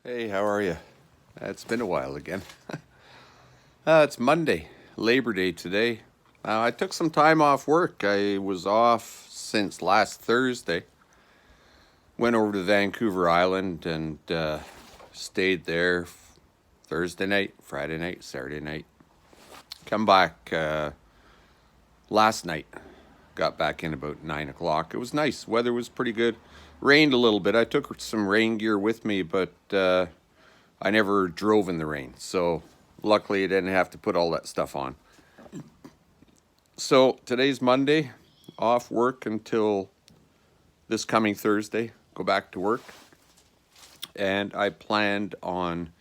Hey, how are you? It's been a while again. It's Monday, Labor Day today. I took some time off work. I was off since last Thursday. Went over to Vancouver Island and stayed there Thursday night, Friday night, Saturday night. Come back last night. Got back in about 9 o'clock. It was nice. Weather was pretty good. Rained a little bit. I took some rain gear with me, but I never drove in the rain. So luckily I didn't have to put all that stuff on. So today's Monday, off work until this coming Thursday. Go back to work. And I planned on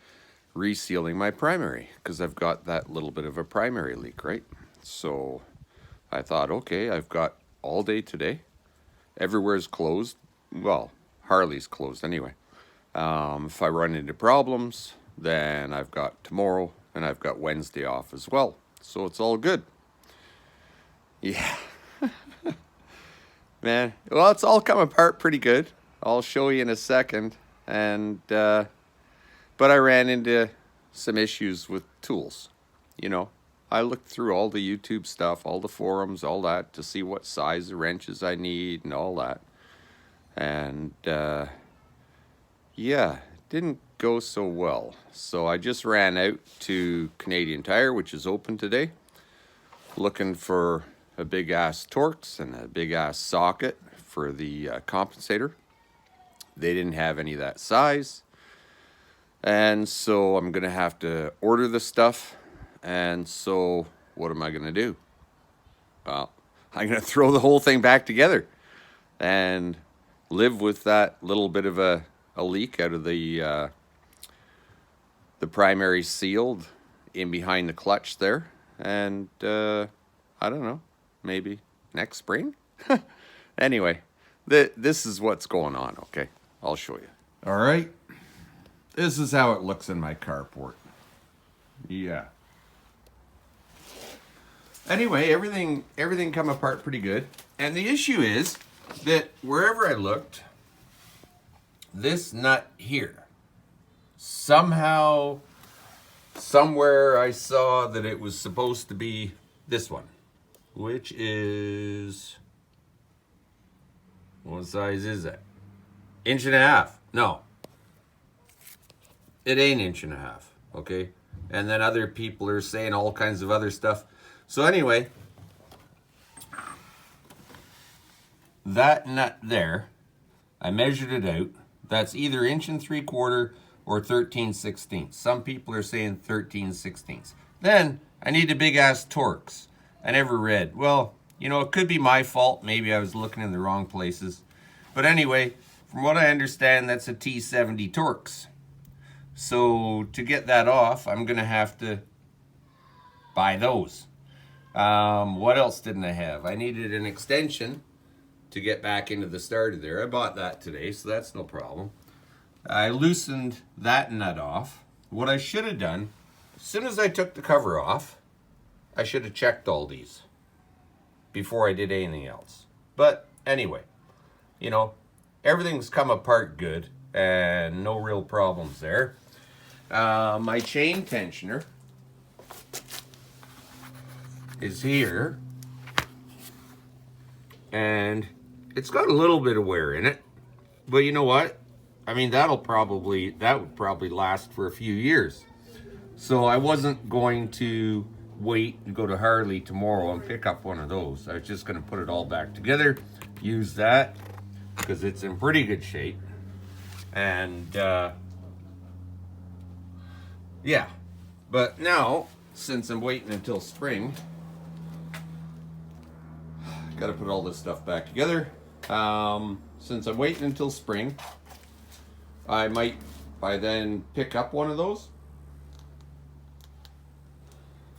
resealing my primary because I've got that little bit of a primary leak, right? So I thought, okay, I've got all day today. Everywhere's closed. Well, Harley's closed anyway. If I run into problems, then I've got tomorrow and I've got Wednesday off as well. So it's all good. Yeah. Man, well, it's all come apart pretty good. I'll show you in a second. And, but I ran into some issues with tools. You know, I looked through all the YouTube stuff, all the forums, all that to see what size of wrenches I need and all that. And, yeah, didn't go so well. So I just ran out to Canadian Tire, which is open today, looking for a big ass Torx and a big ass socket for the compensator. They didn't have any of that size. And so I'm going to have to order the stuff. And so what am I going to do? Well, I'm going to throw the whole thing back together and live with that little bit of a leak out of the primary sealed in behind the clutch there. And I don't know, maybe next spring? Anyway, this is what's going on, okay? I'll show you. All right. This is how it looks in my carport. Yeah. Anyway, everything come apart pretty good. And the issue is that wherever I looked, this nut here, somehow, somewhere I saw that it was supposed to be this one, which is, what size is that? 1.5 inches? No. It ain't 1.5 inches, okay? And then other people are saying all kinds of other stuff. So anyway, that nut there, I measured it out. That's either 1 3/4 inches or 13/16. Some people are saying 13/16. Then I need a big ass Torx. I never read. Well, you know, it could be my fault. Maybe I was looking in the wrong places. But anyway, from what I understand, that's a T70 Torx. So to get that off, I'm going to have to buy those. What else didn't I have? I needed an extension to get back into the starter there. I bought that today, so that's no problem. I loosened that nut off. What I should have done, as soon as I took the cover off, I should have checked all these before I did anything else. But anyway, you know, everything's come apart good and no real problems there. My chain tensioner is here, and it's got a little bit of wear in it, but you know what? I mean, that would probably last for a few years. So I wasn't going to wait and go to Harley tomorrow and pick up one of those. I was just going to put it all back together, use that, because it's in pretty good shape. And yeah, but now, since I'm waiting until spring, got to put all this stuff back together. Since I'm waiting until spring, I might by then pick up one of those.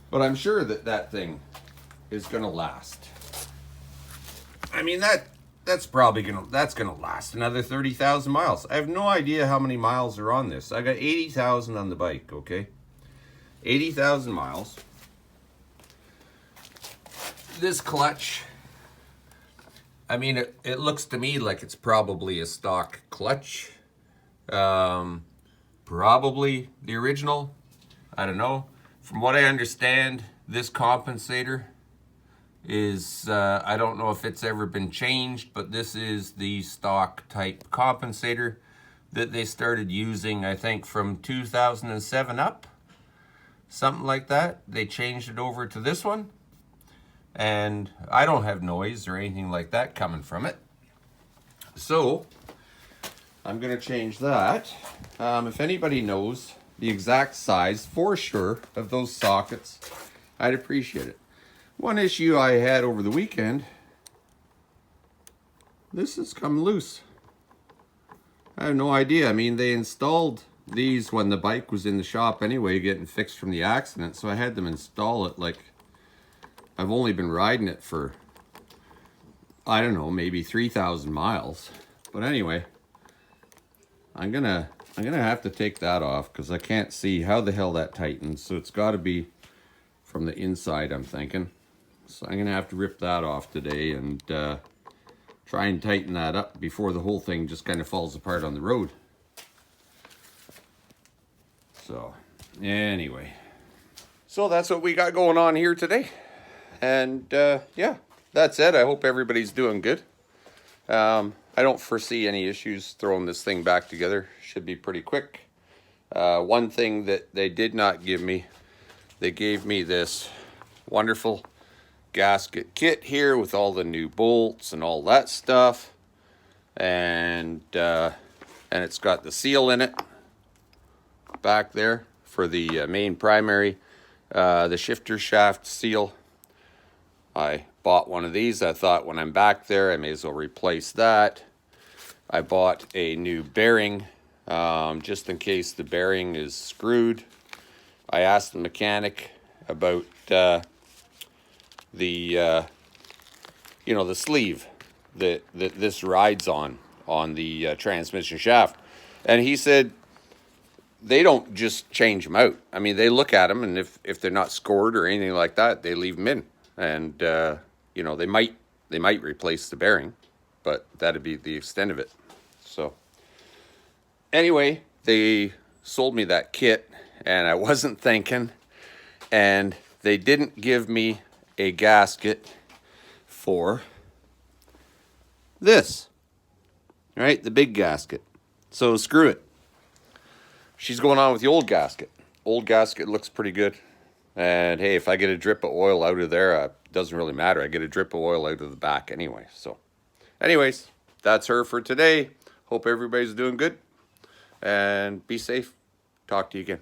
But I'm sure that thing is going to last. I mean, that's gonna last another 30,000 miles. I have no idea how many miles are on this. I got 80,000 on the bike, okay? 80,000 miles. This clutch, I mean, it looks to me like it's probably a stock clutch. Probably the original. I don't know. From what I understand, this compensator is, I don't know if it's ever been changed, but this is the stock type compensator that they started using, I think, from 2007 up. Something like that. They changed it over to this one. And I don't have noise or anything like that coming from it. So I'm going to change that. If anybody knows the exact size for sure of those sockets, I'd appreciate it. One issue I had over the weekend, this has come loose. I have no idea. I mean, they installed these when the bike was in the shop anyway, getting fixed from the accident, so I had them install it. Like, I've only been riding it for, I don't know, maybe 3,000 miles. But anyway, I'm gonna have to take that off because I can't see how the hell that tightens. So it's got to be from the inside, I'm thinking. So I'm gonna have to rip that off today and try and tighten that up before the whole thing just kind of falls apart on the road. So anyway, so that's what we got going on here today. And yeah, that's it. I hope everybody's doing good. I don't foresee any issues throwing this thing back together. Should be pretty quick. One thing that they did not give me, they gave me this wonderful gasket kit here with all the new bolts and all that stuff. And it's got the seal in it back there for the main primary, the shifter shaft seal. I bought one of these. I thought when I'm back there, I may as well replace that. I bought a new bearing, just in case the bearing is screwed. I asked the mechanic about the sleeve that this rides on the transmission shaft, and he said they don't just change them out. I mean, they look at them, and if they're not scored or anything like that, they leave them in. And they might replace the bearing, but that'd be the extent of it. So anyway, they sold me that kit, and I wasn't thinking, and they didn't give me a gasket for this, right? The big gasket. So screw it. She's going on with the old gasket. Old gasket looks pretty good. And hey, if I get a drip of oil out of there, it doesn't really matter. I get a drip of oil out of the back anyway. So anyways, that's her for today. Hope everybody's doing good. And be safe. Talk to you again.